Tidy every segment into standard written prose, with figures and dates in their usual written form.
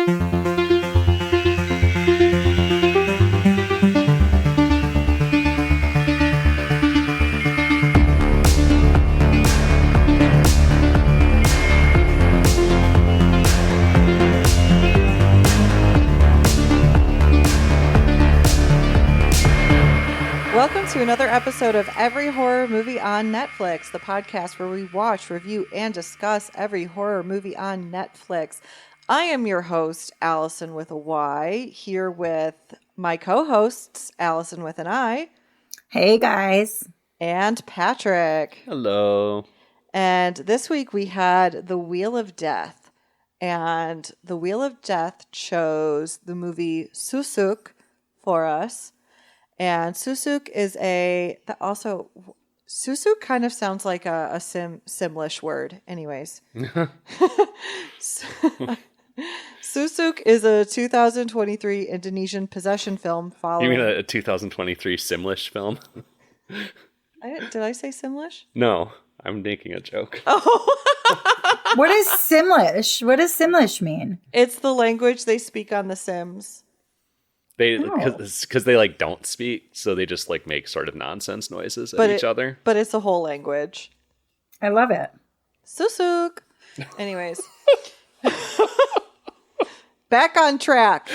Welcome to another episode of Every Horror Movie on Netflix, the podcast where we watch, review, and discuss every horror movie on Netflix. I am your host, Allison with a Y, here with my co-hosts, Allison with an I. Hey, guys. And Patrick. Hello. And this week we had The Wheel of Death. And The Wheel of Death chose the movie Susuk for us. And Susuk is Susuk kind of sounds like a Simlish word. Anyways. Susuk is a 2023 Indonesian possession film following... You mean a 2023 Simlish film? Did I say Simlish? No, I'm making a joke. Oh. What is Simlish? What does Simlish mean? It's the language they speak on The Sims. Because they like don't speak, so they just like make sort of nonsense noises at each other. But it's a whole language. I love it. Susuk. Anyways. Back on track.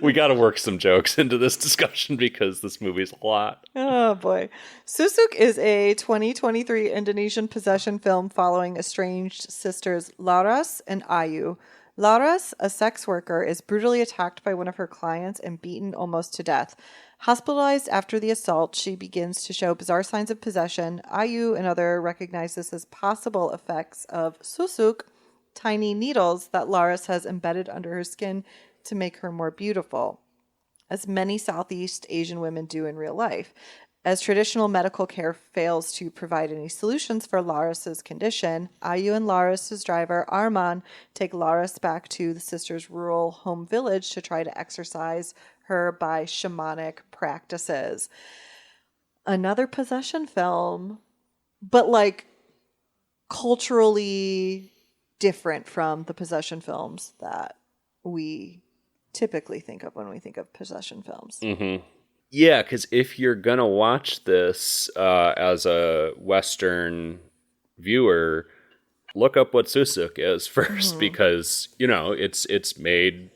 We got to work some jokes into this discussion because this movie's a lot. Oh, boy. Susuk is a 2023 Indonesian possession film following estranged sisters Laras and Ayu. Laras, a sex worker, is brutally attacked by one of her clients and beaten almost to death. Hospitalized after the assault, she begins to show bizarre signs of possession. Ayu and others recognize this as possible effects of Susuk, tiny needles that Laras has embedded under her skin to make her more beautiful, as many Southeast Asian women do in real life. As traditional medical care fails to provide any solutions for Laras' condition, Ayu and Laras' driver, Arman, take Laras back to the sisters' rural home village to try to exorcise her by shamanic practices. Another possession film, but like culturally different from the possession films that we typically think of when we think of possession films. Mm-hmm. Yeah, because if you're going to watch this as a Western viewer, look up what Susuk is first, because, you know, it's made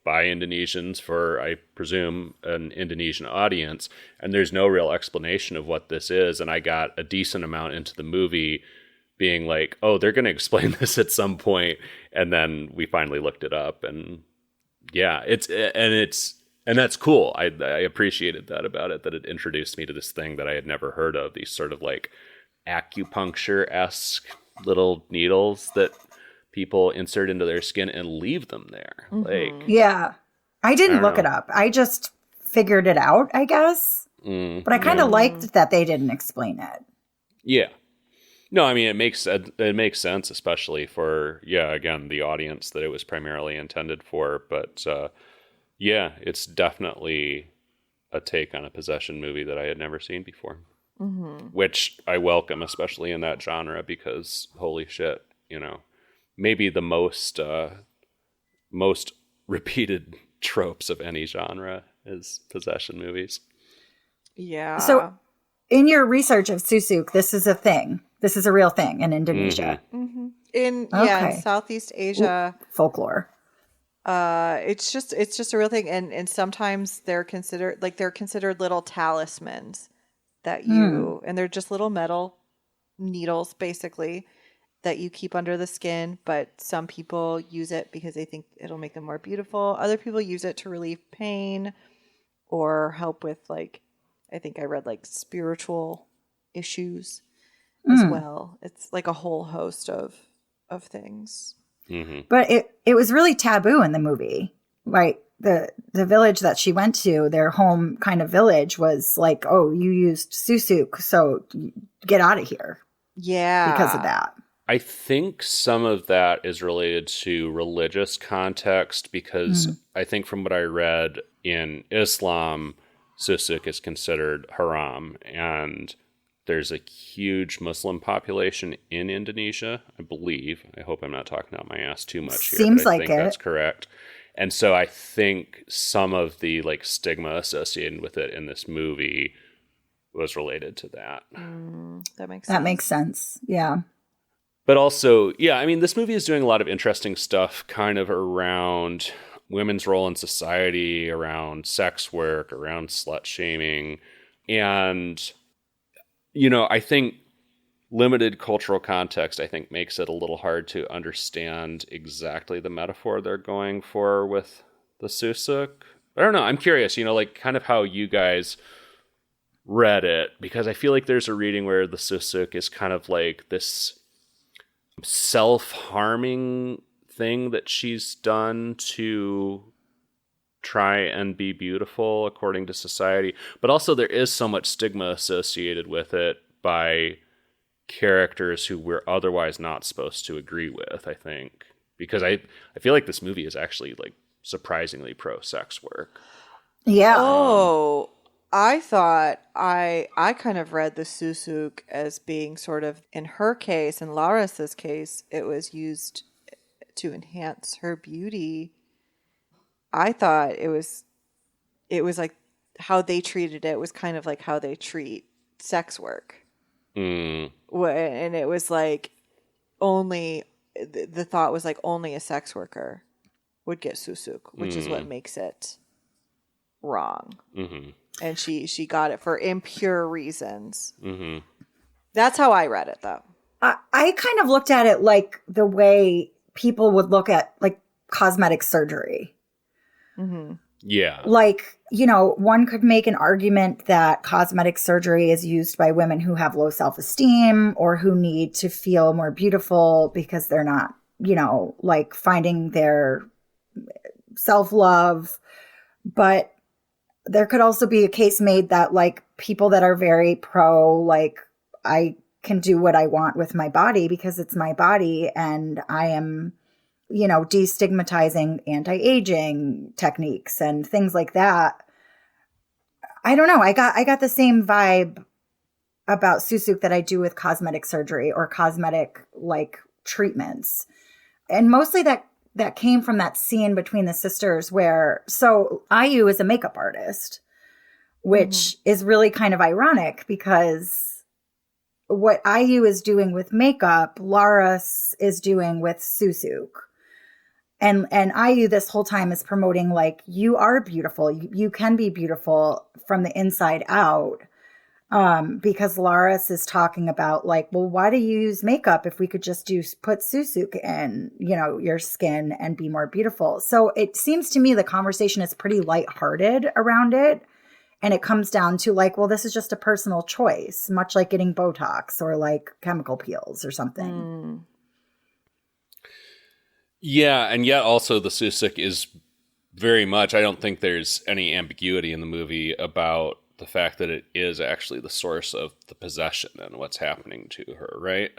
by Indonesians for, I presume, an Indonesian audience, and there's no real explanation of what this is, and I got a decent amount into the movie being like, oh, they're going to explain this at some point, and then we finally looked it up, and yeah, and that's cool. I appreciated that about it, that it introduced me to this thing that I had never heard of, these sort of like acupuncture-esque little needles that people insert into their skin and leave them there. Mm-hmm. Like, yeah. I didn't look it up. I just figured it out, I guess. But I kind of liked that they didn't explain it. Yeah. No, I mean, it makes sense, especially for, again, the audience that it was primarily intended for. But yeah, it's definitely a take on a possession movie that I had never seen before, which I welcome, especially in that genre, because holy shit, you know, maybe the most repeated tropes of any genre is possession movies. Yeah. So in your research of Susuk, this is a thing. This is a real thing in Indonesia. Mm-hmm. In Southeast Asia. Folklore. It's just a real thing, and sometimes they're considered little talismans that and they're just little metal needles basically that you keep under the skin, but some people use it because they think it'll make them more beautiful. Other people use it to relieve pain or help with, like, I think I read, like, spiritual issues as well. It's like a whole host of things. Mm-hmm. But it was really taboo in the movie. Right? The village that she went to, their home kind of village, was like, oh, you used Susuk, so get out of here. Yeah. Because of that. I think some of that is related to religious context, because I think from what I read in Islam, Susuk is considered haram, and there's a huge Muslim population in Indonesia, I believe. I hope I'm not talking out my ass too much here. Seems but I like think it. that's correct. And so I think some of the like stigma associated with it in this movie was related to that. That makes sense. That makes sense. Yeah. But also, yeah, I mean, this movie is doing a lot of interesting stuff kind of around women's role in society, around sex work, around slut shaming. And, you know, I think limited cultural context, I think, makes it a little hard to understand exactly the metaphor they're going for with the Susuk. I don't know. I'm curious, you know, like kind of how you guys read it, because I feel like there's a reading where the Susuk is kind of like this self-harming thing that she's done to try and be beautiful according to society. But also there is so much stigma associated with it by characters who we're otherwise not supposed to agree with, I think. Because I feel like this movie is actually like surprisingly pro-sex work. Yeah. Oh, I thought I kind of read the Susuk as being sort of, in her case, in Laura's case, it was used to enhance her beauty. I thought it was like how they treated it was kind of like how they treat sex work. And it was like only, the thought was like only a sex worker would get Susuk, which is what makes it wrong. And she got it for impure reasons. That's how I read it, though. I kind of looked at it like the way people would look at like cosmetic surgery. Yeah. Like, you know, one could make an argument that cosmetic surgery is used by women who have low self-esteem or who need to feel more beautiful because they're not, you know, like finding their self-love. But there could also be a case made that like people that are very pro, like, I can do what I want with my body because it's my body and I am, you know, destigmatizing anti-aging techniques and things like that. I don't know. I got the same vibe about Susuk that I do with cosmetic surgery or cosmetic like treatments. And mostly that came from that scene between the sisters where, so IU is a makeup artist, which is really kind of ironic because what IU is doing with makeup, Laras is doing with Susuk. And IU this whole time is promoting like, you are beautiful. You can be beautiful from the inside out. Because Laras is talking about like, well, why do you use makeup if we could just put Susuk in, you know, your skin and be more beautiful? So it seems to me the conversation is pretty lighthearted around it. And it comes down to like, well, this is just a personal choice, much like getting Botox or like chemical peels or something. Yeah, and yet also the Susuk is very much, I don't think there's any ambiguity in the movie about the fact that it is actually the source of the possession and what's happening to her, right?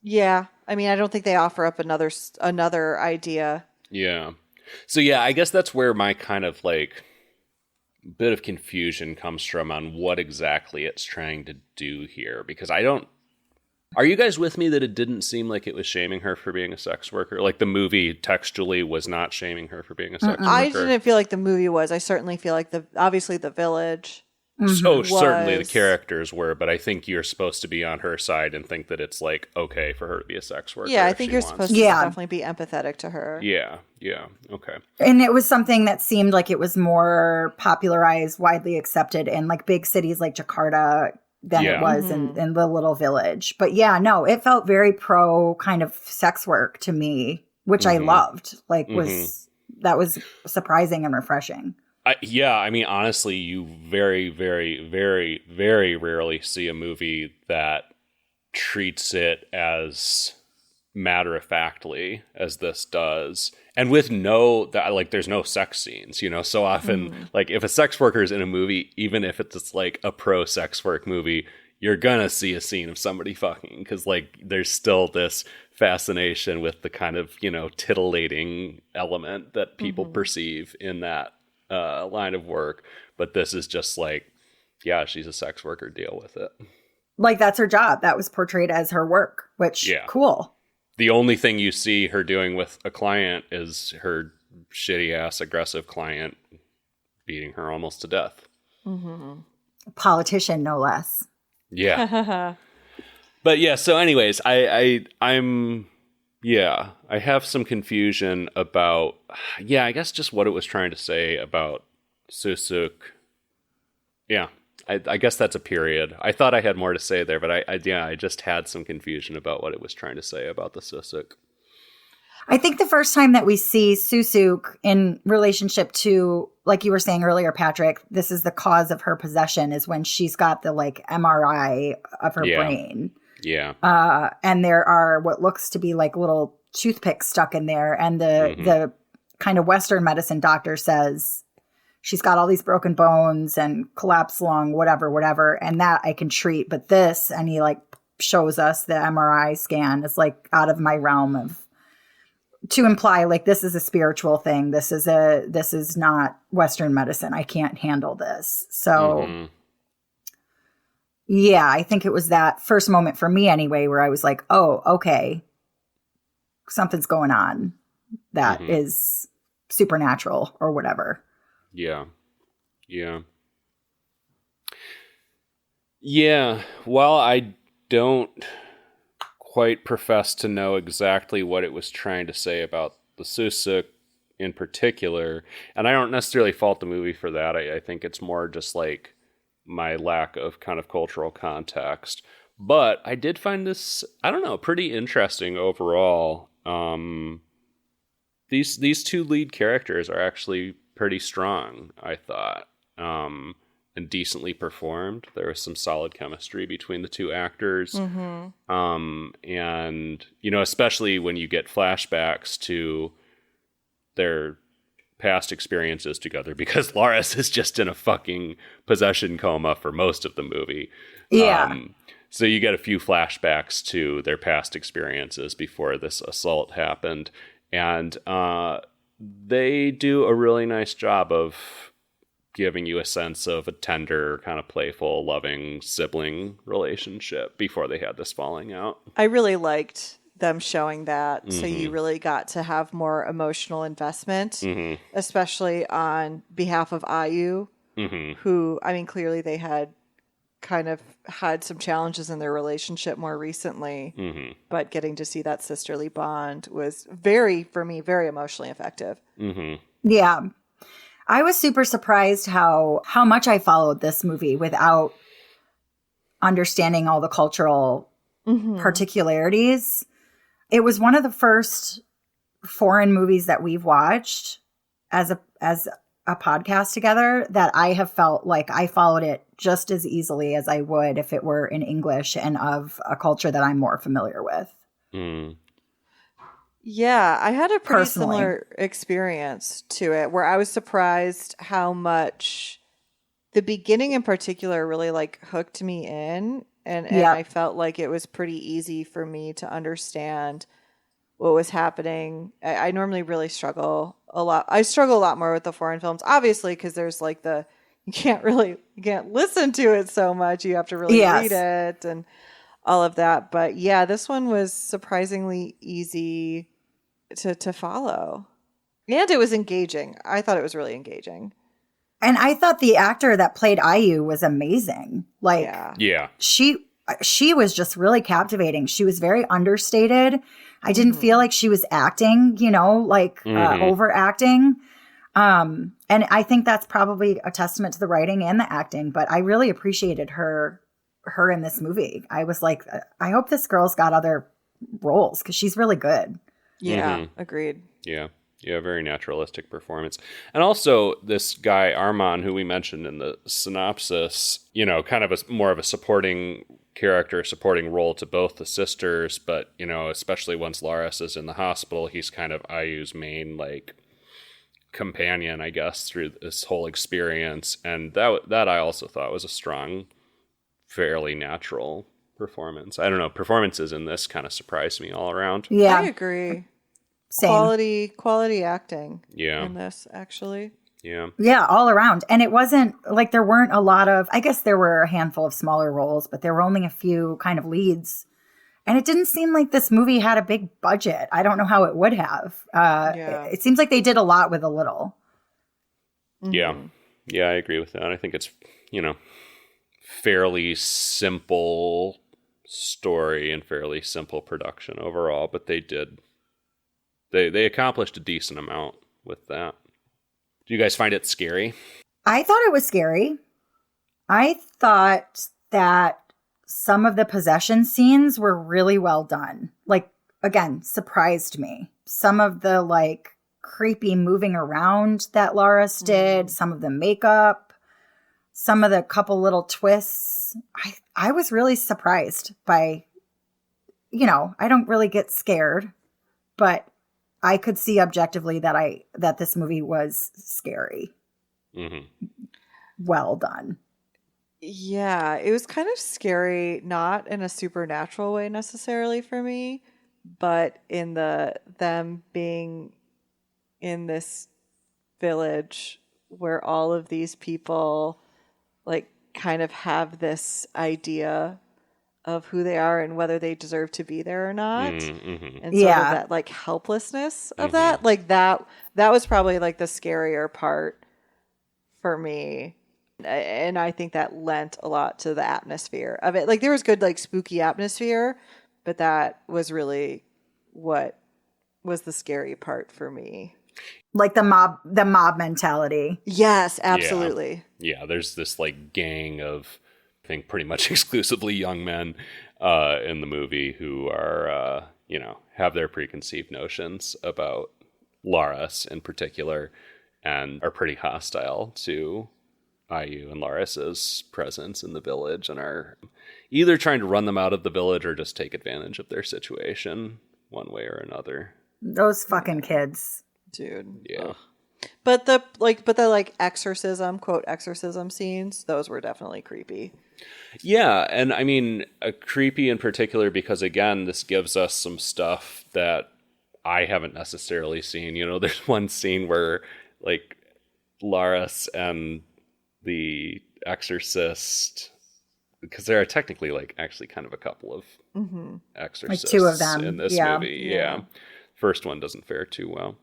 Yeah. I mean, I don't think they offer up another idea. Yeah. So yeah, I guess that's where my kind of like bit of confusion comes from on what exactly it's trying to do here, because are you guys with me that it didn't seem like it was shaming her for being a sex worker? Like the movie textually was not shaming her for being a sex worker. I didn't feel like the movie was. I certainly feel like obviously the village. So certainly the characters were, but I think you're supposed to be on her side and think that it's like okay for her to be a sex worker. Yeah, I think you're supposed to definitely be empathetic to her. Yeah, okay. And it was something that seemed like it was more popularized, widely accepted in like big cities like Jakarta than it was in the little village. But yeah, no, it felt very pro kind of sex work to me, which I loved. Like that was surprising and refreshing. I mean, honestly, you very, very, very, very rarely see a movie that treats it as matter-of-factly as this does. And with there's no sex scenes, you know, so often, like, if a sex worker is in a movie, even if it's like a pro-sex work movie, you're gonna see a scene of somebody fucking, because, like, there's still this fascination with the kind of, you know, titillating element that people perceive in that line of work. But this is just like, yeah, she's a sex worker, deal with it. Like, that's her job. That was portrayed as her work, which, cool. The only thing you see her doing with a client is her shitty-ass aggressive client beating her almost to death. Mm-hmm. Politician, no less. Yeah. But yeah, so anyways, I'm I have some confusion about, I guess just what it was trying to say about Susuk. Yeah, I guess that's a period. I thought I had more to say there, but I just had some confusion about what it was trying to say about the Susuk. I think the first time that we see Susuk in relationship to, like you were saying earlier, Patrick, this is the cause of her possession, is when she's got the like MRI of her brain. Yeah. And there are what looks to be like little toothpicks stuck in there. And the kind of Western medicine doctor says she's got all these broken bones and collapsed lung, whatever. And that I can treat. But this, and he like shows us the MRI scan, is like out of my realm of, to imply like this is a spiritual thing. This is not Western medicine. I can't handle this. So yeah, I think it was that first moment for me anyway, where I was like, oh, okay, something's going on that is supernatural or whatever. Yeah. Yeah. Yeah. Well, I don't quite profess to know exactly what it was trying to say about the Susuk in particular, and I don't necessarily fault the movie for that. I think it's more just like my lack of kind of cultural context. But I did find this, I don't know, pretty interesting overall. These two lead characters are actually pretty strong, I thought, and decently performed. There was some solid chemistry between the two actors. And, you know, especially when you get flashbacks to their past experiences together, because Laris is just in a fucking possession coma for most of the movie. Yeah. So you get a few flashbacks to their past experiences before this assault happened. And they do a really nice job of giving you a sense of a tender, kind of playful, loving sibling relationship before they had this falling out. I really liked them showing that. So you really got to have more emotional investment, especially on behalf of Ayu, who, I mean, clearly they had kind of had some challenges in their relationship more recently, but getting to see that sisterly bond was for me, very emotionally effective. Yeah. I was super surprised how much I followed this movie without understanding all the cultural particularities. It was one of the first foreign movies that we've watched as a podcast together that I have felt like I followed it just as easily as I would if it were in English and of a culture that I'm more familiar with. Yeah, I had a pretty similar experience to it where I was surprised how much the beginning in particular really like hooked me in. And I felt like it was pretty easy for me to understand what was happening. I normally really struggle a lot. I struggle a lot more with the foreign films, obviously, because there's like you can't listen to it so much. You have to really read it and all of that. But yeah, this one was surprisingly easy to follow. And it was engaging. I thought it was really engaging. And I thought the actor that played Ayu was amazing. Like, she was just really captivating. She was very understated. I didn't feel like she was acting, overacting. And I think that's probably a testament to the writing and the acting. But I really appreciated her in this movie. I was like, I hope this girl's got other roles because she's really good. Yeah, agreed. Yeah, very naturalistic performance. And also this guy, Armand, who we mentioned in the synopsis, you know, kind of more of a supporting character, supporting role to both the sisters. But, you know, especially once Laris is in the hospital, he's kind of Ayu's main, like, companion, I guess, through this whole experience. And that I also thought was a strong, fairly natural performance. I don't know, performances in this kind of surprised me all around. Yeah, I agree. Same. Quality acting in this, actually. Yeah. Yeah, all around. And it wasn't like there weren't a lot of, I guess there were a handful of smaller roles, but there were only a few kind of leads. And it didn't seem like this movie had a big budget. I don't know how it would have. Yeah. It seems like they did a lot with a little. Yeah. Yeah, I agree with that. I think it's, fairly simple story and fairly simple production overall, but they accomplished a decent amount with that. Do you guys find it scary? I thought it was scary. I thought that some of the possession scenes were really well done. Like, again, surprised me. Some of the like creepy moving around that Laura's did, some of the makeup, some of the couple little twists. I was really surprised by, I don't really get scared, but I could see objectively that this movie was scary. Mm-hmm. Well done. Yeah, it was kind of scary, not in a supernatural way necessarily for me, but in them being in this village where all of these people like kind of have this idea of who they are and whether they deserve to be there or not. Mm-hmm. And sort of that like helplessness of that. Like that was probably like the scarier part for me. And I think that lent a lot to the atmosphere of it. Like there was good like spooky atmosphere, but that was really what was the scary part for me. Like the mob mentality. Yes, absolutely. Yeah, there's this like gang of, I think, pretty much exclusively young men in the movie who are, have their preconceived notions about Laras in particular and are pretty hostile to IU and Laris's presence in the village and are either trying to run them out of the village or just take advantage of their situation one way or another. Those fucking kids. Dude. Yeah. Ugh. But the exorcism, quote, exorcism scenes, those were definitely creepy. Yeah, and I mean, creepy in particular because, again, this gives us some stuff that I haven't necessarily seen. There's one scene where, like, Laras and the exorcist, because there are technically, like, actually kind of a couple of exorcists like two of them in this movie. Yeah. First one doesn't fare too well.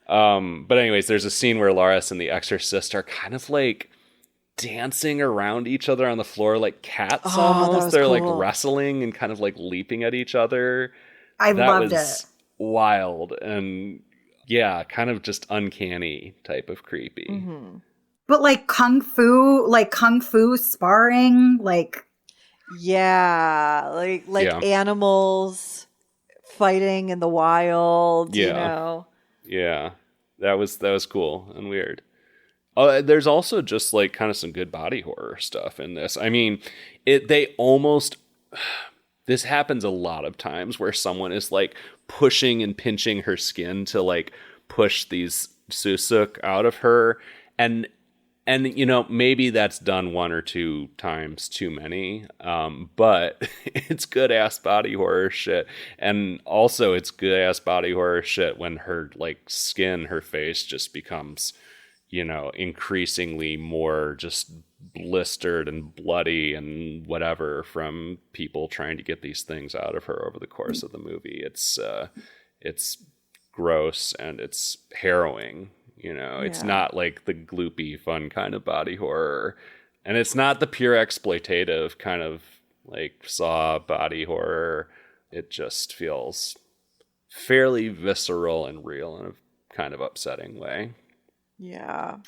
But anyways, there's a scene where Laras and the exorcist are kind of like dancing around each other on the floor like cats almost. They're cool. like wrestling and kind of like leaping at each other. I loved it. it. Wild and kind of just uncanny type of creepy. Mm-hmm. But like kung fu sparring, like animals fighting in the wild, Yeah, that was cool and weird. There's also just like kind of some good body horror stuff in this. I mean, this happens a lot of times where someone is like pushing and pinching her skin to like push these Susuk out of her. And maybe that's done one or two times too many. But it's good ass body horror shit. And also it's good ass body horror shit when her like skin, her face just becomes, increasingly more just blistered and bloody and whatever from people trying to get these things out of her over the course of the movie. It's gross and it's harrowing. It's not like the gloopy fun kind of body horror, and it's not the pure exploitative kind of like Saw body horror. It just feels fairly visceral and real in a kind of upsetting way. Yeah.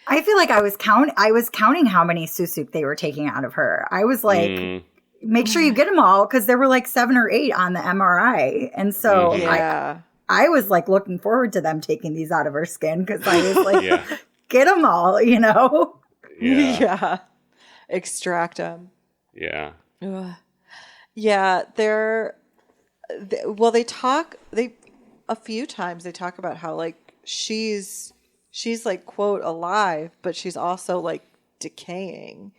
I feel like I was counting how many Susuk they were taking out of her. I was like, make sure you get them all, because there were like 7 or 8 on the MRI. And so I was like looking forward to them taking these out of her skin, because I was like, get them all, Yeah. Extract them. Yeah. Ugh. Yeah. They talk a few times. They talk about how like she's like, quote, alive, but she's also like decaying.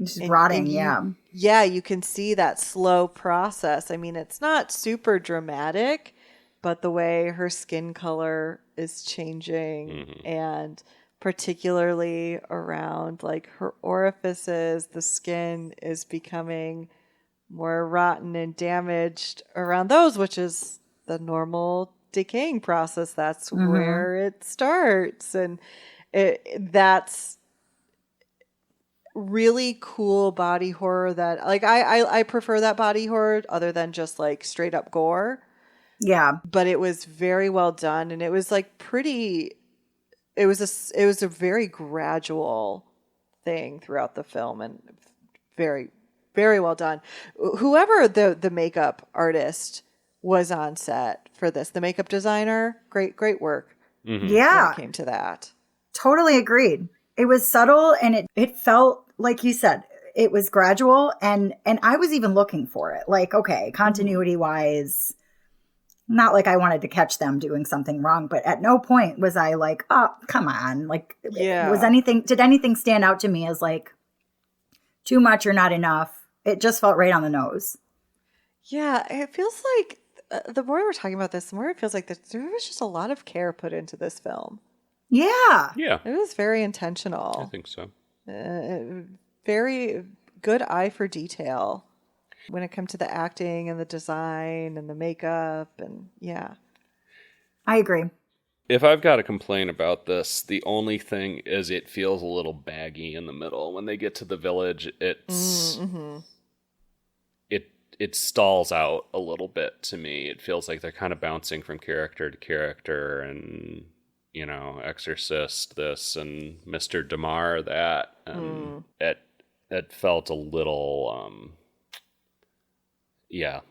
Just rotting, Yeah, you can see that slow process. I mean, it's not super dramatic, but the way her skin color is changing and particularly around like her orifices, the skin is becoming more rotten and damaged around those, which is the normal decaying process. That's where it starts. And that's really cool body horror that like I prefer that body horror other than just like straight up gore. Yeah. But it was very well done, and it was like pretty it was a very gradual thing throughout the film, and very, very well done. Whoever the makeup artist was on set for this, the makeup designer, great work. Yeah. When it came to that. Totally agreed. It was subtle, and it felt like you said, it was gradual, and I was even looking for it. Like, okay, continuity wise, not like I wanted to catch them doing something wrong, but at no point was I like, oh, come on. Like, did anything stand out to me as like too much or not enough? It just felt right on the nose. Yeah, it feels like the more we're talking about this, the more it feels like there was just a lot of care put into this film. Yeah. Yeah. It was very intentional. I think so. Very good eye for detail when it comes to the acting and the design and the makeup. And yeah. I agree. If I've got to complain about this, the only thing is it feels a little baggy in the middle. When they get to the village, it stalls out a little bit to me. It feels like they're kind of bouncing from character to character, and you know, Exorcist this and Mr. Damar that, and it felt a little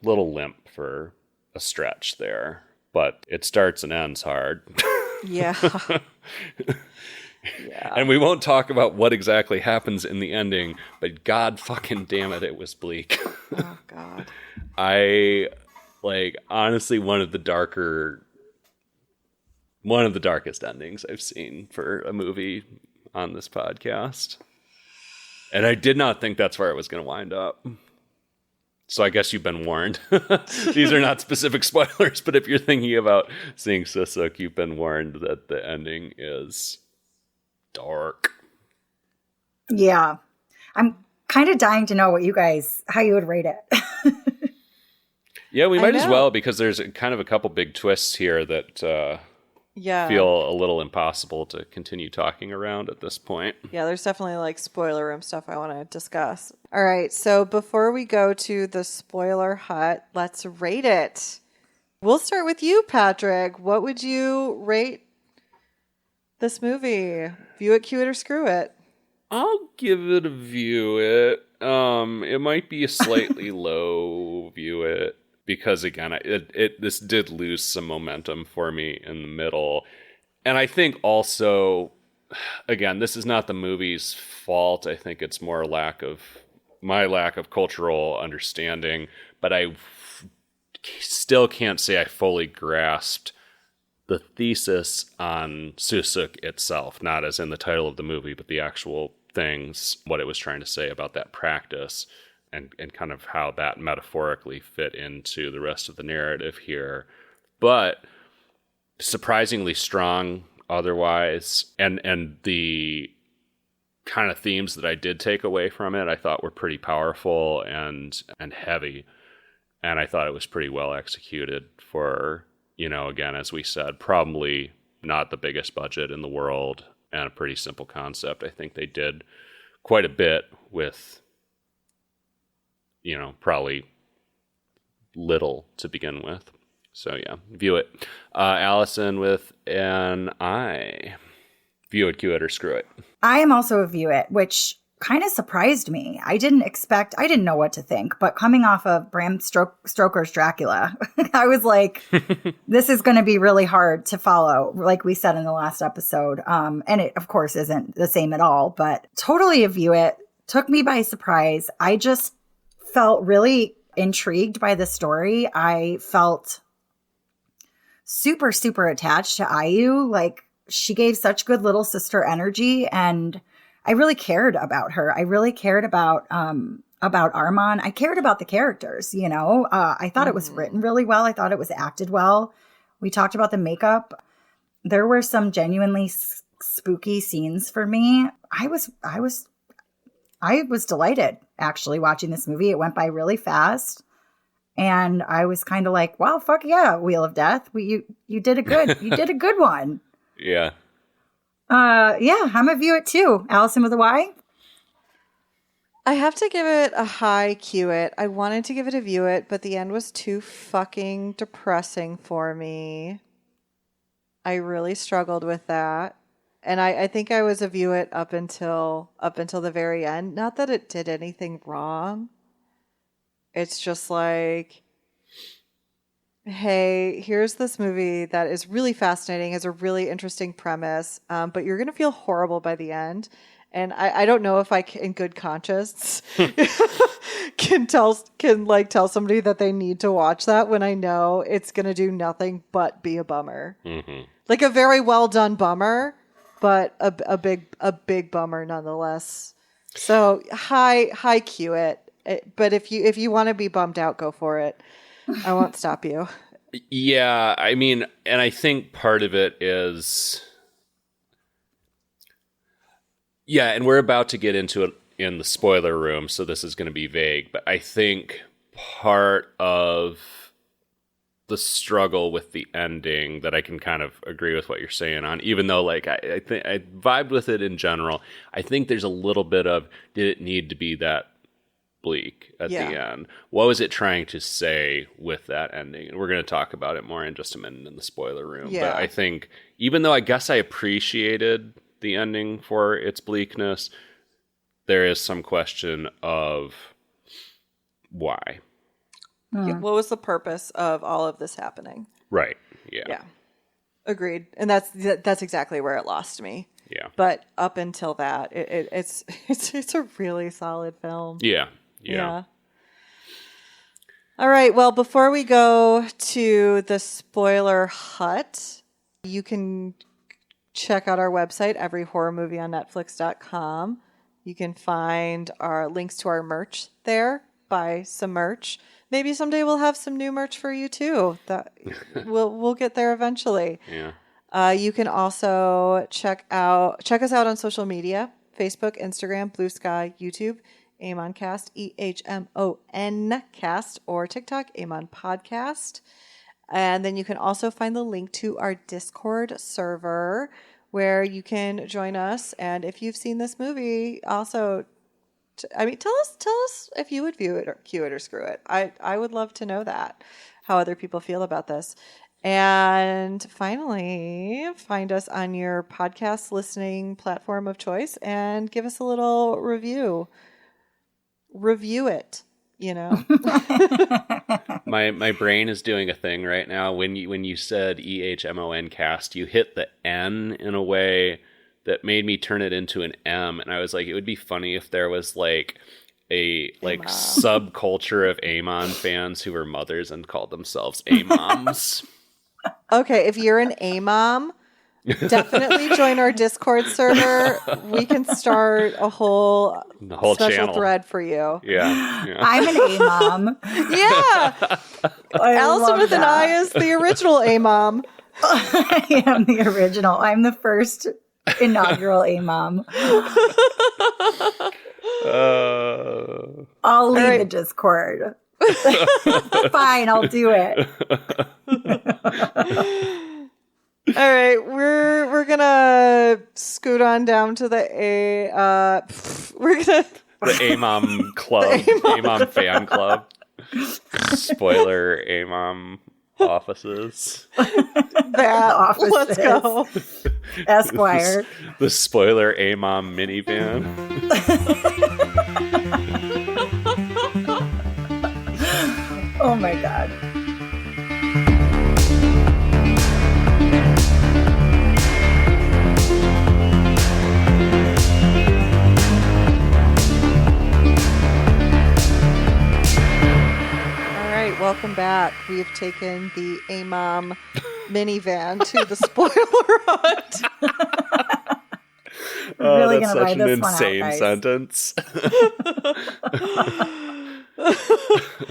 little limp for a stretch there, but it starts and ends hard. Yeah. Yeah. And we won't talk about what exactly happens in the ending, but god fucking damn it, it was bleak. Oh god. Honestly, one of the darkest endings I've seen for a movie on this podcast. And I did not think that's where it was going to wind up. So I guess you've been warned. These are not specific spoilers, but if you're thinking about seeing Susuk, you've been warned that the ending is dark. Yeah. I'm kind of dying to know how you would rate it. Yeah, we might as well, because there's kind of a couple big twists here that feel a little impossible to continue talking around at this point. Yeah, there's definitely like spoiler room stuff I want to discuss. All right, so before we go to the spoiler hut, let's rate it. We'll start with you, Patrick. What would you rate this movie? View it, cue it, or screw it? I'll give it a view it. It might be a slightly low view it, because again, this did lose some momentum for me in the middle. And I think also, again, this is not the movie's fault. I think it's more my lack of cultural understanding, but I still can't say I fully grasped the thesis on Susuk itself, not as in the title of the movie, but the actual things, what it was trying to say about that practice, and kind of how that metaphorically fit into the rest of the narrative here. But surprisingly strong otherwise, and the kind of themes that I did take away from it, I thought were pretty powerful and heavy. And I thought it was pretty well executed for, again, as we said, probably not the biggest budget in the world and a pretty simple concept. I think they did quite a bit with, probably little to begin with. So yeah, view it. Allison with an I. View it, cue it, or screw it. I am also a view it, which kind of surprised me. I didn't know what to think, but coming off of Bram Stoker's Dracula, I was like, this is going to be really hard to follow, like we said in the last episode. And it, of course, isn't the same at all, but totally a view it. Took me by surprise. I just felt really intrigued by the story. I felt super, super attached to Ayu. Like, she gave such good little sister energy, and I really cared about her. I really cared about Armand. I cared about the characters, I thought it was written really well. I thought it was acted well. We talked about the makeup. There were some genuinely spooky scenes for me. I was delighted actually watching this movie. It went by really fast. And I was kind of like, wow, fuck yeah, Wheel of Death. You did a good one. Yeah. Yeah, I'm gonna view it too. Allison with a Y? I have to give it a high Q it. I wanted to give it a view it, but the end was too fucking depressing for me. I really struggled with that. And I think I was a view it up until the very end. Not that it did anything wrong. It's just like, hey, here's this movie that is really fascinating, has a really interesting premise, but you're going to feel horrible by the end. And I don't know if I, in good conscience, can tell somebody that they need to watch that when I know it's going to do nothing but be a bummer. Mm-hmm. Like a very well done bummer, but a big bummer nonetheless. So high Q it. But if you want to be bummed out, go for it. I won't stop you. Yeah, I mean, and I think part of it is, yeah, and we're about to get into it in the spoiler room, so this is going to be vague, but I think part of the struggle with the ending that I can kind of agree with what you're saying on, even though like I think I vibed with it in general, I think there's a little bit of, did it need to be that bleak at the end? What was it trying to say with that ending? And we're going to talk about it more in just a minute in the spoiler room. Yeah. But I think, even though I guess I appreciated the ending for its bleakness, there is some question of why. What was the purpose of all of this happening? Right. Yeah. Yeah. Agreed. And that's exactly where it lost me. Yeah. But up until that, it's a really solid film. Yeah. All right. Well, before we go to the spoiler hut, you can check out our website, everyhorrormovieonnetflix.com. You can find our links to our merch there. Buy some merch. Maybe someday we'll have some new merch for you too. That we'll get there eventually. Yeah. You can also check us out on social media: Facebook, Instagram, Blue Sky, YouTube, EHMONcast, EHMON cast, or TikTok, EHMON podcast. And then you can also find the link to our Discord server where you can join us. And if you've seen this movie, also, tell us if you would view it or cue it or screw it. I would love to know that, how other people feel about this. And finally, find us on your podcast listening platform of choice and give us a little review. Review it, you know. My brain is doing a thing right now. When you said EHMON cast, you hit the N in a way that made me turn it into an M, and I was like, it would be funny if there was like a subculture of EHMON fans who were mothers and called themselves EHMOMs. Okay, if you're an EHMOM, definitely join our Discord server. We can start a whole special channel thread for you. Yeah. I'm an A-mom. Yeah. Allison with an I is the original EHMOM. I am the original. I'm the first inaugural A-mom. I'll leave the Discord. Fine, I'll do it. All right, we're gonna scoot on down to the the AMOM club, AMOM fan club. Spoiler AMOM offices. Offices. Let's go. Esquire. The spoiler AMOM minivan. Oh my God. Welcome back. We have taken the AMOM minivan to the spoiler hut. Really that's gonna such ride an this one out, insane guys. sentence.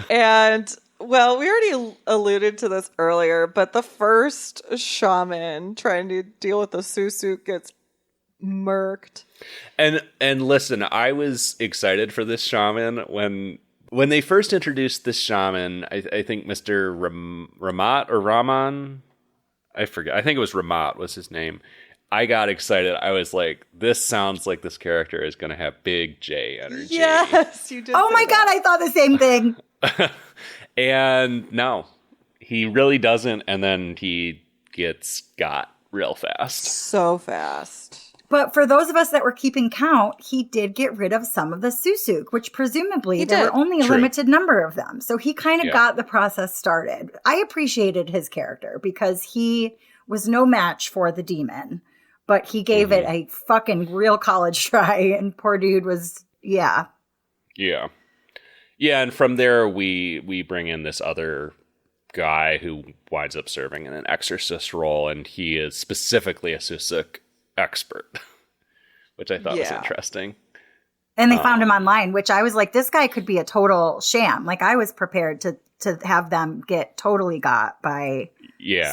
And Well, we already alluded to this earlier, but the first shaman trying to deal with the Susuk gets murked. And listen, I was excited for this shaman when they first introduced this shaman. I think Mr. Ramat or Rahman, I forget. I think it was Ramat was his name. I got excited. I was like, this sounds like this character is going to have big J energy. Yes, you did. Oh my God, I thought the same thing. And no, he really doesn't. And then he got real fast. So fast. But for those of us that were keeping count, he did get rid of some of the Susuk, which presumably there were only a limited number of them. So he kind of got the process started. I appreciated his character because he was no match for the demon, but he gave it a fucking real college try. And poor dude was, Yeah. Yeah, and from there we bring in this other guy who winds up serving in an exorcist role, and he is specifically a Susuk expert, which I thought was interesting. And they found him online, which I was like, this guy could be a total sham. Like, I was prepared to have them get totally got by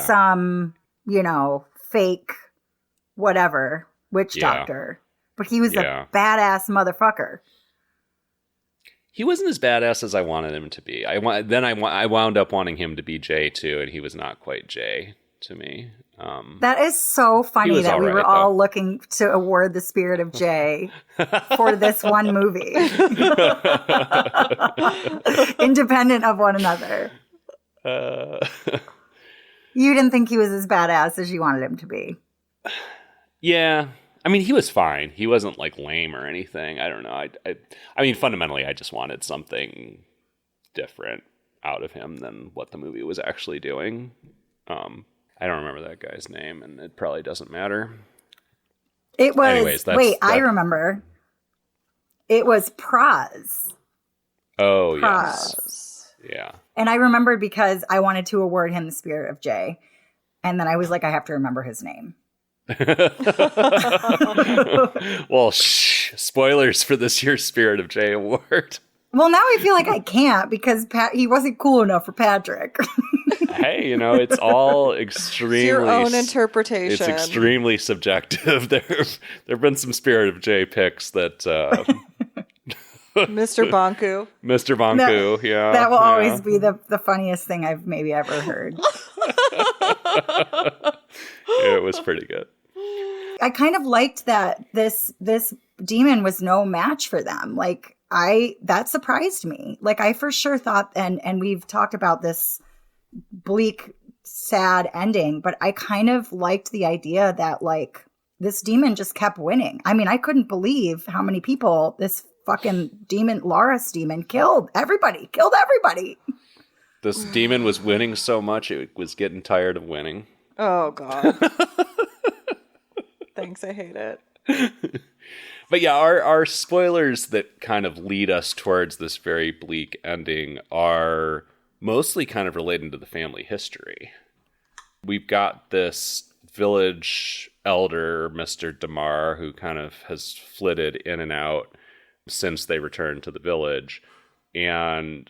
some, fake whatever witch doctor. But he was a badass motherfucker. He wasn't as badass as I wanted him to be. I wound up wanting him to be Jay too, and he was not quite Jay to me. That is so funny that we were all looking to award the Spirit of Jay for this one movie, independent of one another. You didn't think he was as badass as you wanted him to be. Yeah. I mean, he was fine. He wasn't like lame or anything. I don't know. I mean, fundamentally, I just wanted something different out of him than what the movie was actually doing. I don't remember that guy's name, and it probably doesn't matter. It was, I remember. It was Praz. Oh, Praz. Yes. Yeah. And I remembered because I wanted to award him the Spirit of Jay. And then I was like, I have to remember his name. Well, spoilers for this year's Spirit of Jay award. Well, now I feel like I can't because he wasn't cool enough for Patrick. Hey, it's all extremely... It's your own interpretation. It's extremely subjective. There have been some Spirit of Jay picks that... Mr. Bonku. Mr. Bonku, That will always be the funniest thing I've maybe ever heard. It was pretty good. I kind of liked that this demon was no match for them. Like, that surprised me. Like, I for sure thought, and we've talked about this bleak, sad ending, but I kind of liked the idea that, like, this demon just kept winning. I mean, I couldn't believe how many people this fucking demon, Laura's demon, killed everybody. This demon was winning so much, it was getting tired of winning. Oh, God. Thanks, I hate it. But yeah, our spoilers that kind of lead us towards this very bleak ending are mostly kind of related to the family history. We've got this village elder, Mr. Damar, who kind of has flitted in and out since they returned to the village. And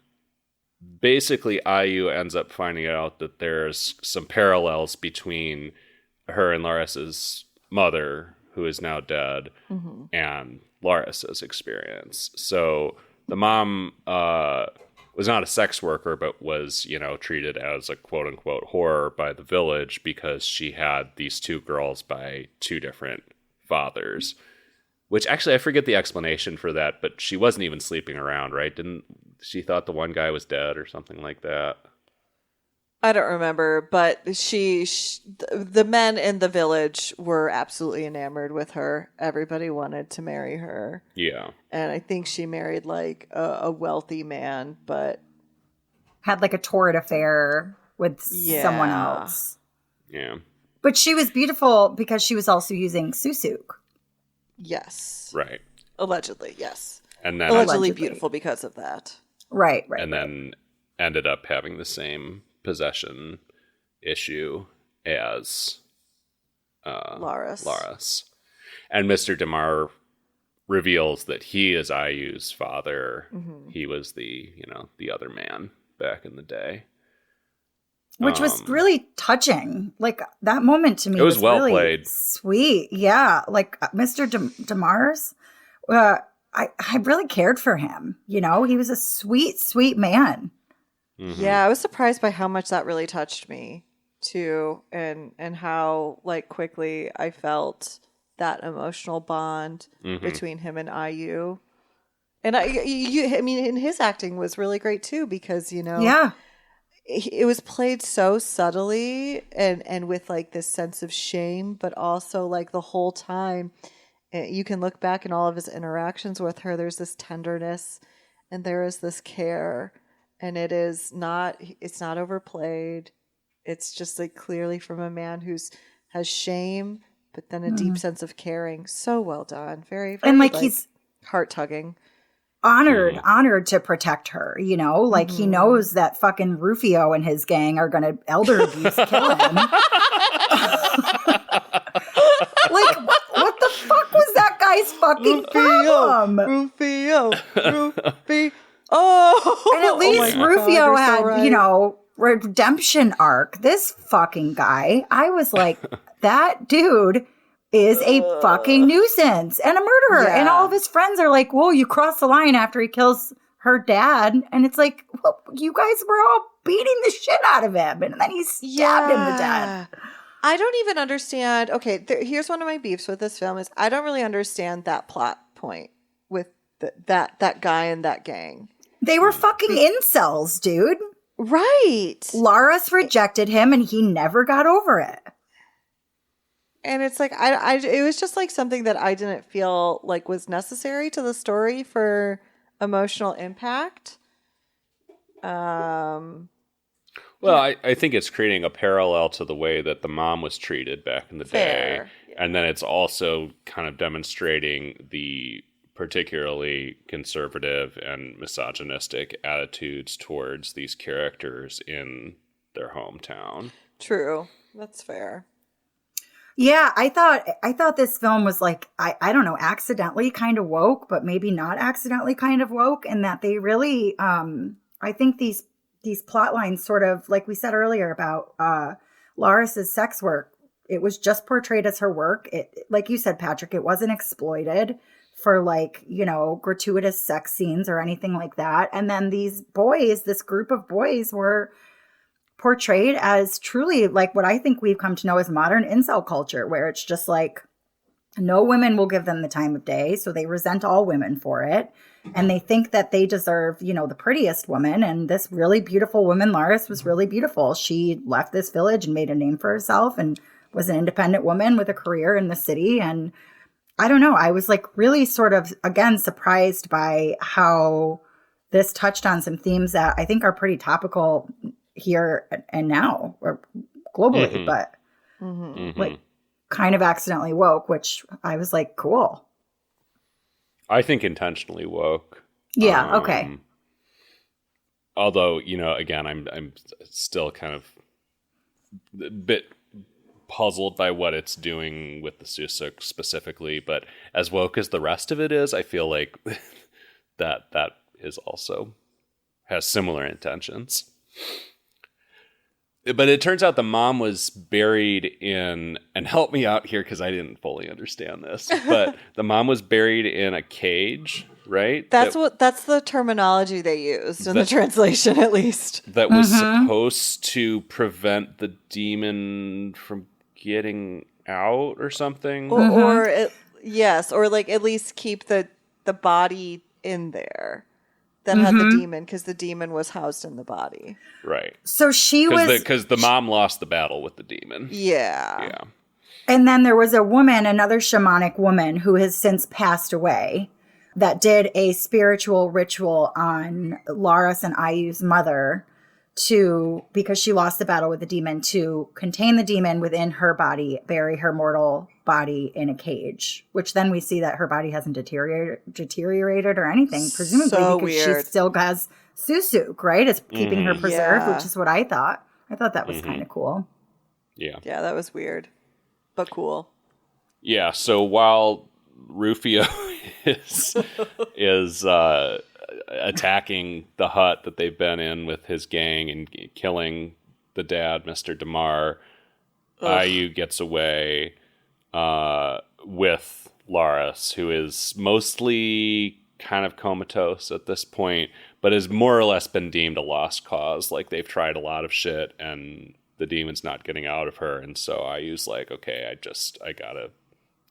basically, Ayu ends up finding out that there's some parallels between her and Laris's mother, who is now dead, and Laris's experience. So the mom was not a sex worker, but was, treated as a quote-unquote whore by the village because she had these two girls by two different fathers. Which, actually, I forget the explanation for that, but she wasn't even sleeping around, right? She thought the one guy was dead or something like that. I don't remember, but the men in the village were absolutely enamored with her. Everybody wanted to marry her. Yeah. And I think she married like a wealthy man, but had like a torrid affair with someone else. Yeah. But she was beautiful because she was also using Susuk. Yes. Right. Allegedly, yes. And then allegedly beautiful because of that. Right. And then ended up having the same possession issue as Laris. And Mr. Damar reveals that he is Ayu's father. Mm-hmm. He was the other man back in the day. Which was really touching. Like, that moment to me it was well really played. sweet. Yeah. Like, Mr. DeMars, I really cared for him. You know, he was a sweet, sweet man. Mm-hmm. Yeah, I was surprised by how much that really touched me too, and how like quickly I felt that emotional bond between him and IU. And I mean, and his acting was really great too, because Yeah. it was played so subtly and with like this sense of shame, but also like the whole time you can look back in all of his interactions with her. There's this tenderness and there is this care, and it's not overplayed. It's just like clearly from a man has shame, but then a deep sense of caring. So well done. Very, very And like he's heart tugging. honored to protect her, you know, like he knows that fucking Rufio and his gang are going to elder abuse kill him. Like, what the fuck was that guy's fucking problem? Rufio. Oh, And at least Rufio God, had, so right. you know, redemption arc. This fucking guy, I was like, that dude is a fucking nuisance and a murderer. Yeah. And all of his friends are like, whoa, you crossed the line after he kills her dad. And it's like, well, you guys were all beating the shit out of him. And then he stabbed him to death. I don't even understand. Okay, here's one of my beefs with this film is I don't really understand that plot point with that guy and that gang. They were fucking incels, dude. Right. Laras rejected him and he never got over it. And it's like it was just like something that I didn't feel like was necessary to the story for emotional impact. Well, I think it's creating a parallel to the way that the mom was treated back in the Fair. day. And then it's also kind of demonstrating the particularly conservative and misogynistic attitudes towards these characters in their hometown. True. That's fair. Yeah, I thought this film was like, I don't know, accidentally kind of woke, but maybe not accidentally kind of woke, and that they really, I think these plot lines sort of, like we said earlier about Laris's sex work, it was just portrayed as her work. It, like you said, Patrick, it wasn't exploited for like, you know, gratuitous sex scenes or anything like that. And then these boys, this group of boys were portrayed as truly like what I think we've come to know as modern incel culture, where it's just like no women will give them the time of day. So they resent all women for it. And they think that they deserve, you know, the prettiest woman. And this really beautiful woman, Laris, was really beautiful. She left this village and made a name for herself and was an independent woman with a career in the city. And I don't know, I was like really sort of, again, surprised by how this touched on some themes that I think are pretty topical here and now, or globally, but like kind of accidentally woke, which I was like, cool. I think intentionally woke. Yeah. Okay. Although, you know, again, I'm still kind of a bit puzzled by what it's doing with the Susuk specifically, but as woke as the rest of it is, I feel like that is also has similar intentions. But it turns out the mom was buried in, and help me out here because I didn't fully understand this, but the mom was buried in a cage, right? That's the terminology they used in the translation, at least. That was supposed to prevent the demon from getting out or something. Or like at least keep the body in there that had the demon, because the demon was housed in the body. Right. So she was... Because the mom lost the battle with the demon. Yeah. Yeah. And then there was a woman, another shamanic woman who has since passed away, that did a spiritual ritual on Laras and Ayu's mother because she lost the battle with the demon, to contain the demon within her body, bury her mortal body in a cage, which then we see that her body hasn't deteriorated or anything, presumably So because weird. she still has Susuk, right? It's keeping her preserved, Yeah. which is what I thought. I thought that was kind of cool. Yeah. Yeah, that was weird, but cool. Yeah, so while Rufio is attacking the hut that they've been in with his gang and killing the dad, Mr. Damar. Ayu gets away with Laris, who is mostly kind of comatose at this point, but has more or less been deemed a lost cause. Like, they've tried a lot of shit and the demon's not getting out of her. And so Ayu's like, okay, I gotta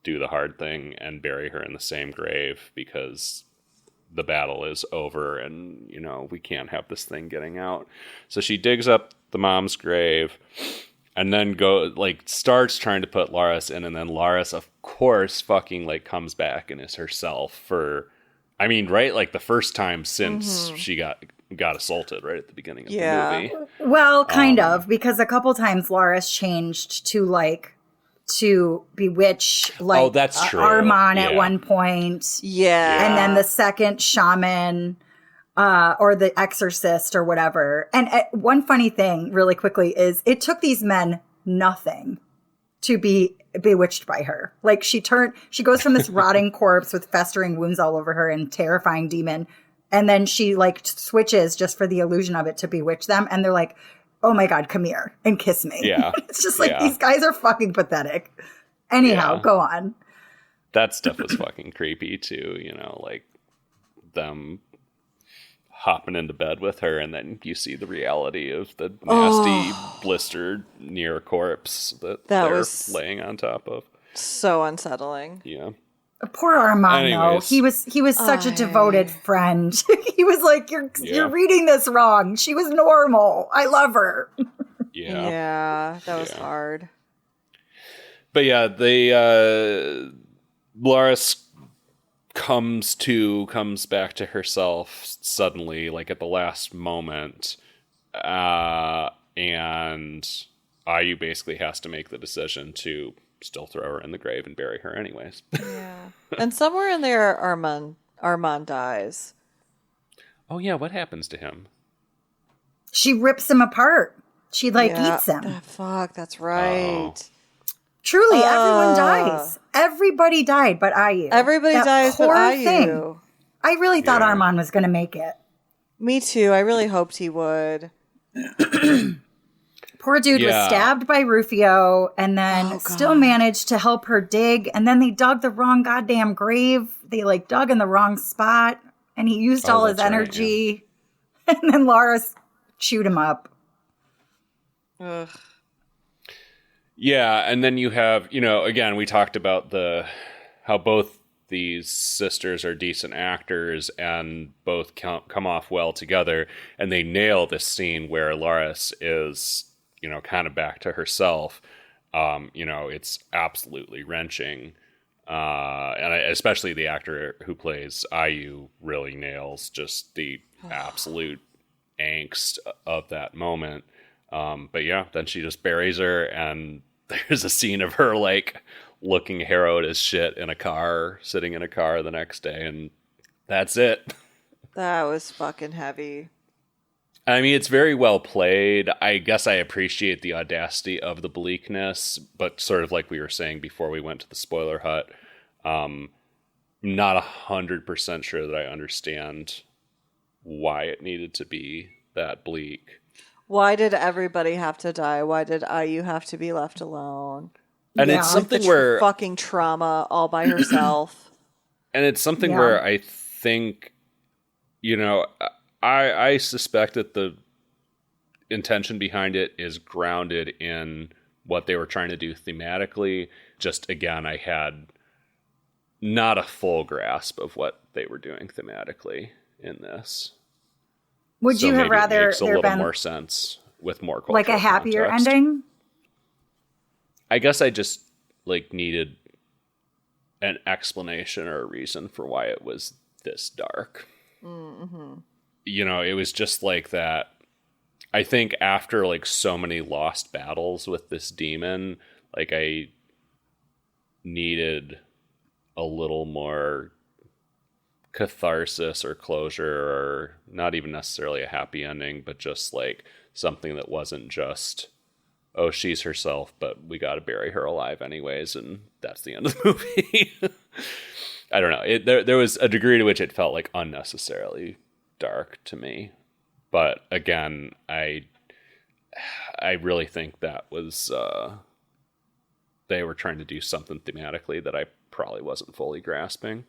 do the hard thing and bury her in the same grave because the battle is over and, you know, we can't have this thing getting out. So she digs up the mom's grave and then starts trying to put Laris in, and then Laris, of course, fucking like comes back and is herself for, I mean, right? Like the first time since she got assaulted right at the beginning of the movie. Well, kind of, because a couple times Laris changed to bewitch, like, oh, that's true. Armand at one point. Yeah. And then the second shaman, or the exorcist or whatever. And one funny thing really quickly is it took these men nothing to be bewitched by her. Like, she goes from this rotting corpse with festering wounds all over her and terrifying demon. And then she like switches just for the illusion of it to bewitch them. And they're like, oh my God, come here and kiss me. Yeah. It's just like, these guys are fucking pathetic. Anyhow, go on. That stuff was fucking creepy too, you know, like them hopping into bed with her and then you see the reality of the nasty blistered near corpse that they're was laying on top of. So unsettling. Yeah. Poor Armand, though. He was such a devoted friend. He was like, you're reading this wrong. She was normal. I love her. Yeah, that was hard. But yeah, Laris comes back to herself suddenly, like at the last moment, and Ayu basically has to make the decision to still throw her in the grave and bury her anyways. Yeah. And somewhere in there, Armand dies. Oh yeah, what happens to him? She rips him apart. She eats him. Fuck, that's right. Truly, everyone dies. Everybody died but Ayu. Everybody dies but Ayu. I really thought Armand was going to make it. Me too. I really hoped he would. Poor dude was stabbed by Rufio and then still managed to help her dig. And then they dug the wrong goddamn grave. They dug in the wrong spot and he used all his energy. Right, and then Laris chewed him up. Ugh. Yeah. And then you have, again, we talked about how both these sisters are decent actors and both come off well together. And they nail this scene where Laris is, kind of back to herself. It's absolutely wrenching. And especially the actor who plays Ayu really nails just the absolute angst of that moment. But yeah, then she just buries her and there's a scene of her looking harrowed as shit in a car, sitting in a car the next day. And that's it. That was fucking heavy. I mean, it's very well played. I guess I appreciate the audacity of the bleakness, but sort of like we were saying before we went to the spoiler hut, not 100% sure that I understand why it needed to be that bleak. Why did everybody have to die? Why did Ayu have to be left alone? And it's something where fucking trauma all by herself. And it's something where I think, I suspect that the intention behind it is grounded in what they were trying to do thematically. Just, again, I had not a full grasp of what they were doing thematically in this. Would you have rather it makes a little more sense with more cultural like a happier context. ending? I guess I just needed an explanation or a reason for why it was this dark. Mm-hmm. It was just like that. I think after so many lost battles with this demon, I needed a little more catharsis or closure, or not even necessarily a happy ending, but just something that wasn't just, oh, she's herself, but we got to bury her alive anyways, and that's the end of the movie. I don't know. There was a degree to which it felt unnecessarily dark to me. But again, I really think that was they were trying to do something thematically that I probably wasn't fully grasping.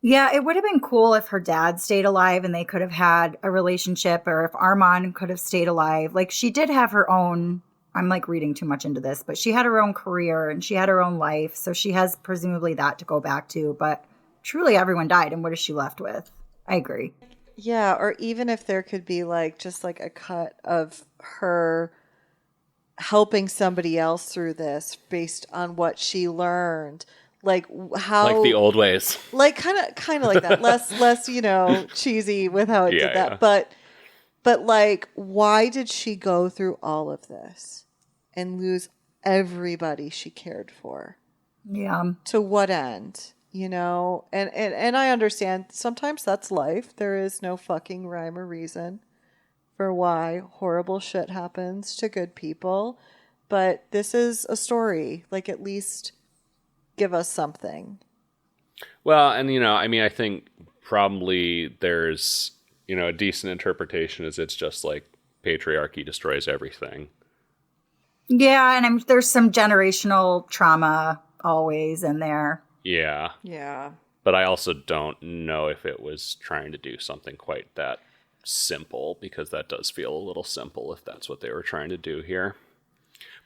Yeah, it would have been cool if her dad stayed alive and they could have had a relationship, or if Armand could have stayed alive. Like, she did have her own, I'm like reading too much into this, but she had her own career and she had her own life. So she has presumably that to go back to. But truly everyone died. And what is she left with? I agree. Yeah, or even if there could be like just like a cut of her helping somebody else through this based on what she learned. Like how, Like the old ways. like kind of like that, less cheesy with how it did that, but like, why did she go through all of this and lose everybody she cared for? Yeah. To what end? And I understand sometimes that's life. There is no fucking rhyme or reason for why horrible shit happens to good people, but this is a story. Like, at least give us something. Well, and I think probably there's, a decent interpretation is it's just like patriarchy destroys everything. Yeah, and there's some generational trauma always in there. Yeah. Yeah. But I also don't know if it was trying to do something quite that simple, because that does feel a little simple if that's what they were trying to do here.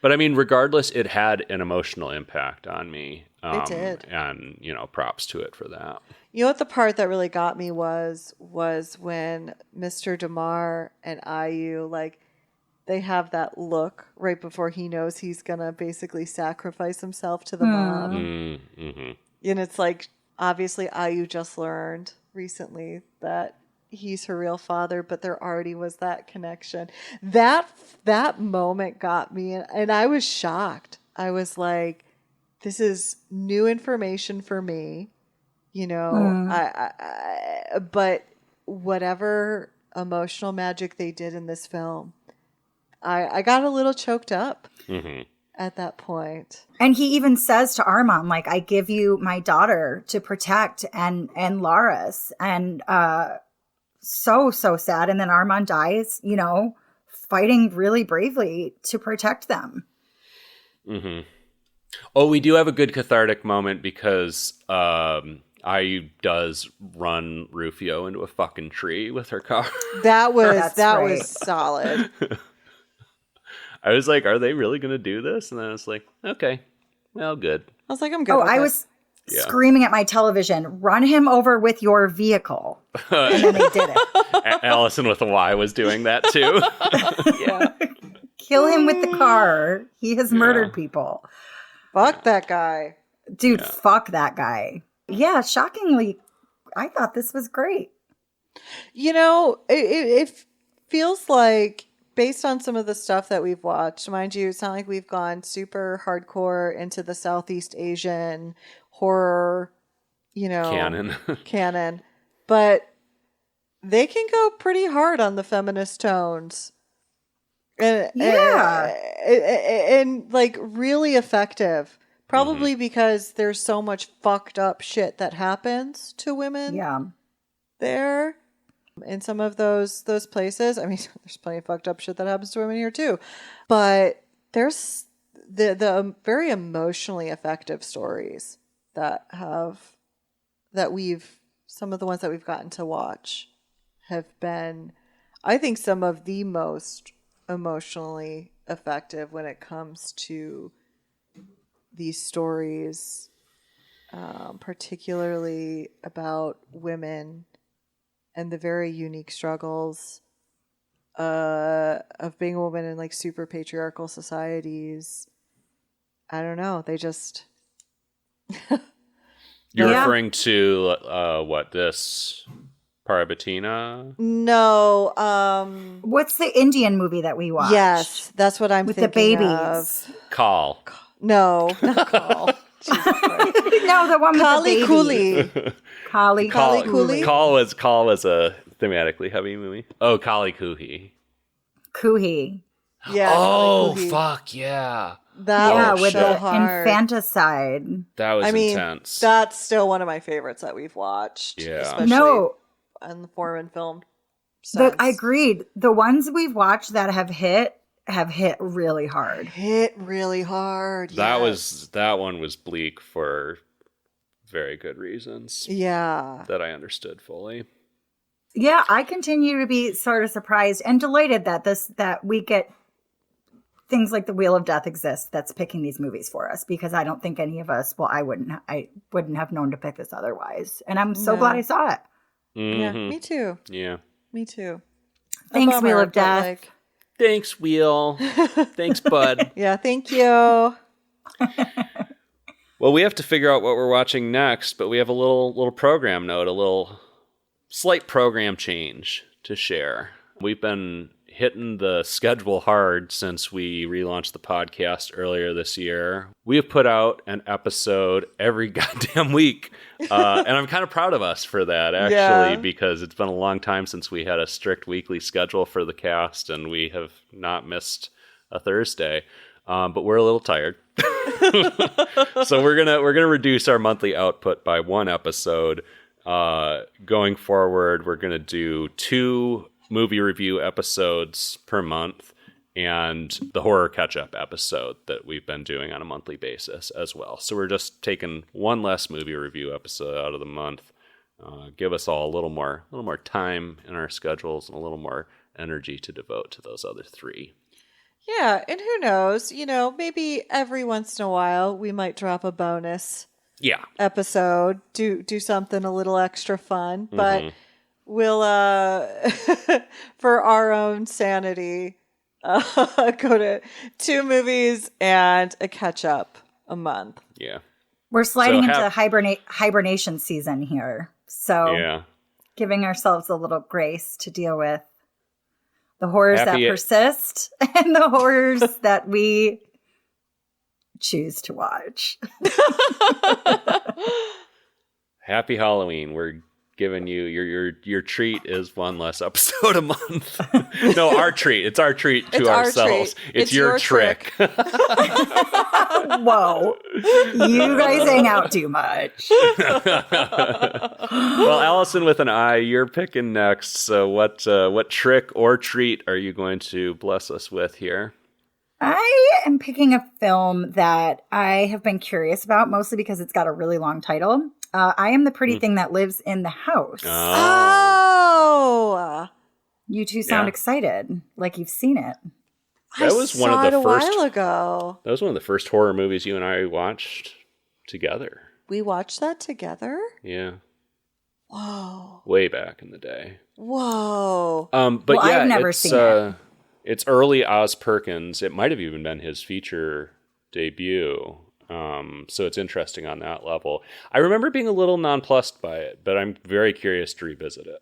But I mean, regardless, it had an emotional impact on me. It did. And, props to it for that. You know what the part that really got me was when Mr. Damar and IU, like, they have that look right before he knows he's going to basically sacrifice himself to the mob. Mm-hmm. And it's like, obviously, IU just learned recently that he's her real father, but there already was that connection. That moment got me, and I was shocked. I was like, this is new information for me, but whatever emotional magic they did in this film, I got a little choked up at that point. And he even says to Armand, like, I give you my daughter to protect and Laris. And so sad. And then Armand dies, fighting really bravely to protect them. Mm-hmm. Oh, we do have a good cathartic moment because IU does run Rufio into a fucking tree with her car. That was right. was solid. I was like, are they really going to do this? And then I was like, okay, well, good. I was like, I'm good. Oh, with I it. was screaming at my television, run him over with your vehicle. And then they did it. Allison with a Y was doing that too. Yeah. Kill him with the car. He has murdered people. Fuck that guy. Dude, fuck that guy. Yeah, shockingly, I thought this was great. It feels like, based on some of the stuff that we've watched, mind you, it's not like we've gone super hardcore into the Southeast Asian horror, canon, but they can go pretty hard on the feminist tones. And like really effective. Probably because there's so much fucked up shit that happens to women there in some of those places. I mean, there's plenty of fucked up shit that happens to women here too. But there's the very emotionally effective stories some of the ones that we've gotten to watch have been, I think, some of the most emotionally effective when it comes to these stories, particularly about women and the very unique struggles of being a woman in like super patriarchal societies. I don't know. They just... You're referring to this Parvati? No. What's the Indian movie that we watched? Yes, that's what I'm with thinking the babies. of. Call. No, not Call. No, the one with Kali the Cooley. babies. Kali Cooley? Call was a thematically heavy movie. Oh, Kali Kuhi. Kuhi. Yeah. Oh, Kali Kuhi. fuck yeah. That was with so the hard. infanticide. That was intense. That's still one of my favorites that we've watched. Yeah. Especially No. in the foreign film But sense. I agreed. The ones we've watched that have hit really hard. Hit really hard. That one was bleak for very good reasons. Yeah. That I understood fully. Yeah, I continue to be sort of surprised and delighted that we get things like the Wheel of Death exists that's picking these movies for us, because I don't think any of us, I wouldn't have known to pick this otherwise. And I'm so glad I saw it. Mm-hmm. Yeah, me too. Yeah. Me too. Thanks, Bummer, Wheel of but, Death. like, Thanks, Wheel. Thanks, bud. yeah, thank you. Well, we have to figure out what we're watching next, but we have a little program note, a little slight program change to share. We've been hitting the schedule hard since we relaunched the podcast earlier this year. We have put out an episode every goddamn week. And I'm kind of proud of us for that, actually, because it's been a long time since we had a strict weekly schedule for the cast, and we have not missed a Thursday. But we're a little tired. So we're gonna reduce our monthly output by one episode. Going forward, we're gonna do 2 movie review episodes per month, and the horror catch-up episode that we've been doing on a monthly basis as well. So we're just taking one less movie review episode out of the month. Give us all a little more time in our schedules and a little more energy to devote to those other 3. Yeah, and who knows, maybe every once in a while we might drop a bonus episode, do something a little extra fun, but we'll for our own sanity go to 2 movies and a catch up a month. Yeah. We're sliding into hibernation season here. So giving ourselves a little grace to deal with the horrors that persist and the horrors that we choose to watch. Happy Halloween. We're giving you your treat is one less episode a month. No, our treat. It's our treat to ourselves. It's your trick. Whoa. You guys hang out too much. Well, Allison with an I, you're picking next. So what trick or treat are you going to bless us with here? I am picking a film that I have been curious about, mostly because it's got a really long title. I Am the Pretty Thing That Lives in the House. Oh! You two sound excited, like you've seen it. That was one of the first. While ago. That was one of the first horror movies you and I watched together. We watched that together? Yeah. Whoa. Way back in the day. Whoa. But I've never seen it. It's early Oz Perkins. It might have even been his feature debut. So it's interesting on that level. I remember being a little nonplussed by it, but I'm very curious to revisit it.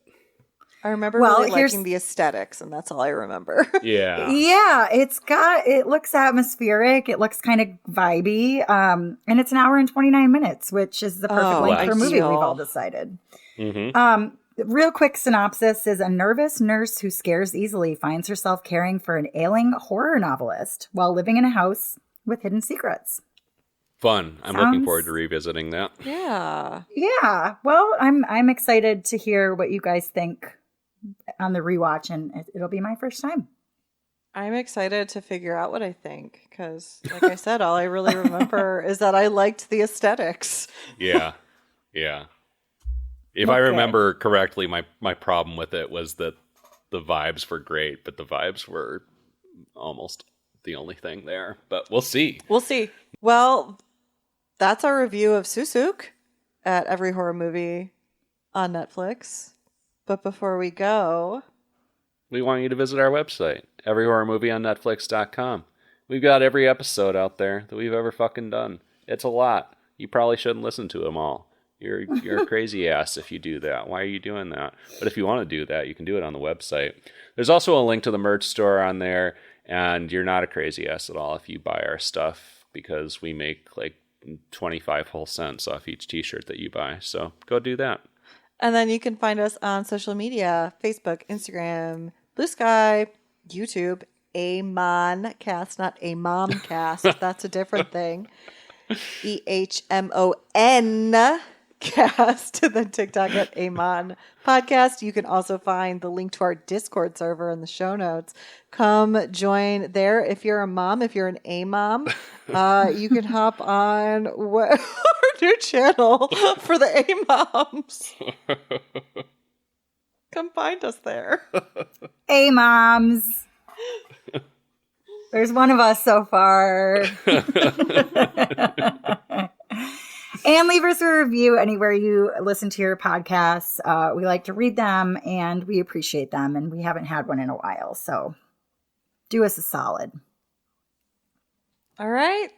I remember really liking the aesthetics, and that's all I remember. Yeah. Yeah, it looks atmospheric. It looks kind of vibey. And it's an hour and 29 minutes, which is the perfect length for a movie, we've all decided. Mm-hmm. Real quick synopsis is: a nervous nurse who scares easily finds herself caring for an ailing horror novelist while living in a house with hidden secrets. Fun. I'm looking forward to revisiting that. Yeah. Yeah. Well, I'm excited to hear what you guys think on the rewatch, and it'll be my first time. I'm excited to figure out what I think, because, like I said, all I really remember is that I liked the aesthetics. Yeah. Yeah. If I remember correctly, my problem with it was that the vibes were great, but the vibes were almost the only thing there. But we'll see. We'll see. Well, that's our review of Susuk at Every Horror Movie on Netflix. But before we go, we want you to visit our website, everyhorrormovieonnetflix.com. We've got every episode out there that we've ever fucking done. It's a lot. You probably shouldn't listen to them all. You're a crazy ass if you do that. Why are you doing that? But if you want to do that, you can do it on the website. There's also a link to the merch store on there, and you're not a crazy ass at all if you buy our stuff, because we make like 25 whole cents off each t-shirt that you buy. So go do that. And then you can find us on social media: Facebook, Instagram, Blue Sky, YouTube, EHMON cast, not a mom cast. That's a different thing. EHMON Podcast, and then TikTok at EHMON Podcast. You can also find the link to our Discord server in the show notes. Come join there. If you're a mom, if you're an A-mom, you can hop on our new channel for the A-moms. Come find us there. Hey, moms. There's one of us so far. And leave us a review anywhere you listen to your podcasts. We like to read them and we appreciate them. And we haven't had one in a while. So do us a solid. All right.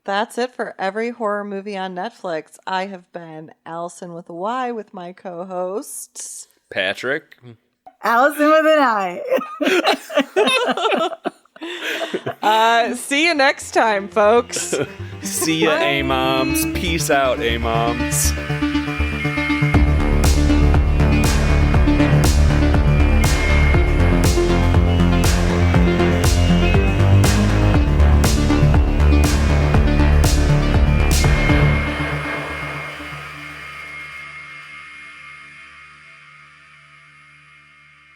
That's it for every horror movie on Netflix. I have been Allison with a Y with my co-hosts. Patrick. Allison with an I. See you next time, folks. See ya, A-moms. Peace out, A-moms.